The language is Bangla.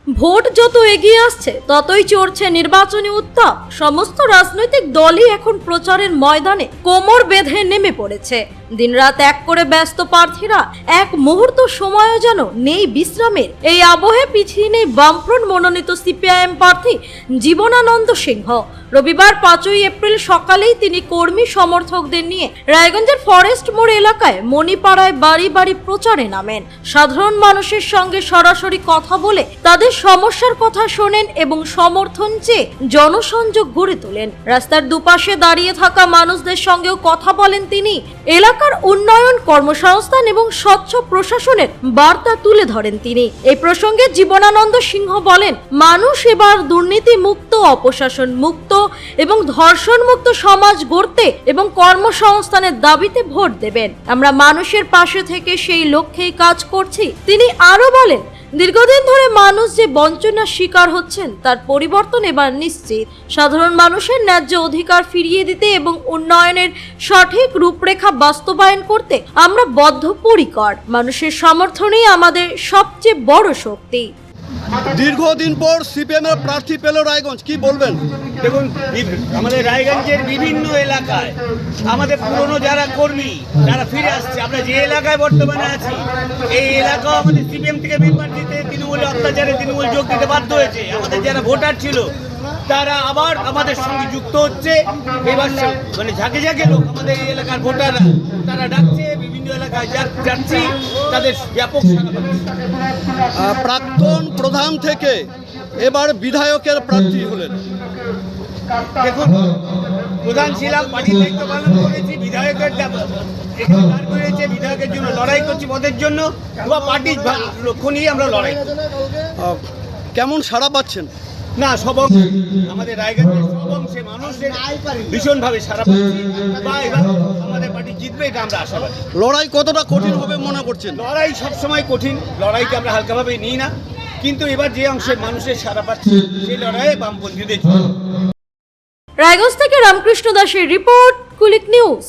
ভোট যত এগিয়ে আসছে ততই চড়ছে নির্বাচনী উত্তাপ। সমস্ত রাজনৈতিক দলই এখন প্রচারের ময়দানে কোমর বেঁধে নেমে পড়েছে। দিনরাত এক করে ব্যস্ত প্রার্থীরা, এক মুহূর্ত সময়ও যেন নেই বিশ্রামের। এই আবহে পিছিয়ে নেই বামফ্রন্ট মনোনীত সিপিআইএম প্রার্থী জীবনানন্দ সিংহ। রবিবার 5ই এপ্রিল সকালেই তিনি কর্মী সমর্থকদের নিয়ে রায়গঞ্জের ফরেস্ট মোড় এলাকায় মণিপাড়ায় বাড়ি বাড়ি প্রচারে নামেন। সাধারণ মানুষের সঙ্গে সরাসরি কথা বলে তাদের সমস্যার কথা শোনেন এবং সমর্থন চেয়ে জনসংযোগ গড়ে তোলেন। রাস্তার দুপাশে দাঁড়িয়ে থাকা মানুষদের সঙ্গেও কথা বলেন তিনি। এলাকার উন্নয়ন, কর্মসংস্থান এবং স্বচ্ছ প্রশাসনের বার্তা তুলে ধরেন তিনি। এই প্রসঙ্গে জীবনানন্দ সিংহ বলেন, মানুষ এবার দুর্নীতি মুক্ত, অপশাসন মুক্ত এবং ধর্ষণ মুক্ত সমাজ গড়তে এবং কর্মসংস্থানের দাবিতে ভোট দেবেন। আমরা মানুষের পাশে থেকে সেই লক্ষ্যেই কাজ করছি। তিনি আরো বলেন, দীর্ঘদিন ধরে মানুষ যে বঞ্চনার শিকার হচ্ছেন তার পরিবর্তন এবার নিশ্চিত। সাধারণ মানুষের ন্যায্য অধিকার ফিরিয়ে দিতে এবং উন্নয়নের সঠিক রূপরেখা বাস্তবায়ন করতে আমরা বদ্ধপরিকর। মানুষের সমর্থনই আমাদের সবচেয়ে বড় শক্তি। দীর্ঘদিন পর সিপিএম এর প্রার্থী পেল রায়গঞ্জ, কি বলবেন? দেখুন, আমাদের রায়গঞ্জের বিভিন্ন এলাকায় আমাদের পুরনো যারা কর্মী তারা ফিরে আসছে। আমরা যে এলাকায় বর্তমানে আছি এই এলাকাও আমাদের সিপিএম থেকে মেম্বার দিতে তৃণমূলের অত্যাচারে তৃণমূল যোগ দিতে বাধ্য হয়েছে। আমাদের যারা ভোটার ছিল তারা আবার আমাদের সঙ্গে যুক্ত হচ্ছে। এবার মানে ঝাঁকে ঝাঁকে লোক আমাদের এই এলাকার ভোটাররা তারা ডাকছে, বিভিন্ন এলাকায় যাচ্ছি, তাদের ব্যাপক সাড়া পাচ্ছে। প্রাক্তন প্রধান থেকে এবার বিধায়কের প্রার্থী হলেন। দেখুন, প্রধান ছিলাম, পার্টির দায়িত্ব পালন করেছি, বিধায়কের করেছে, বিধায়কের জন্য লড়াই করছি, পদের জন্য পার্টির লক্ষ্য নিয়ে আমরা লড়াই করছি। কেমন সাড়া পাচ্ছেন? না, সব আমাদের রায়গঞ্জের সব অংশে মানুষের ভীষণভাবে সাড়া পাচ্ছি। বা এবার আমাদের পার্টি জিতবে এটা আমরা আশাবাদী। লড়াই কতটা কঠিন হবে মনে করছেন? লড়াই সবসময় কঠিন, লড়াইকে আমরা হালকাভাবে নিই না, কিন্তু এবার যে অংশের মানুষের সাড়া পাচ্ছি সেই লড়াইয়ে বামপন্থীদের। রায়গঞ্জ থেকে রামকৃষ্ণ দাসের রিপোর্ট, কুলিক নিউজ।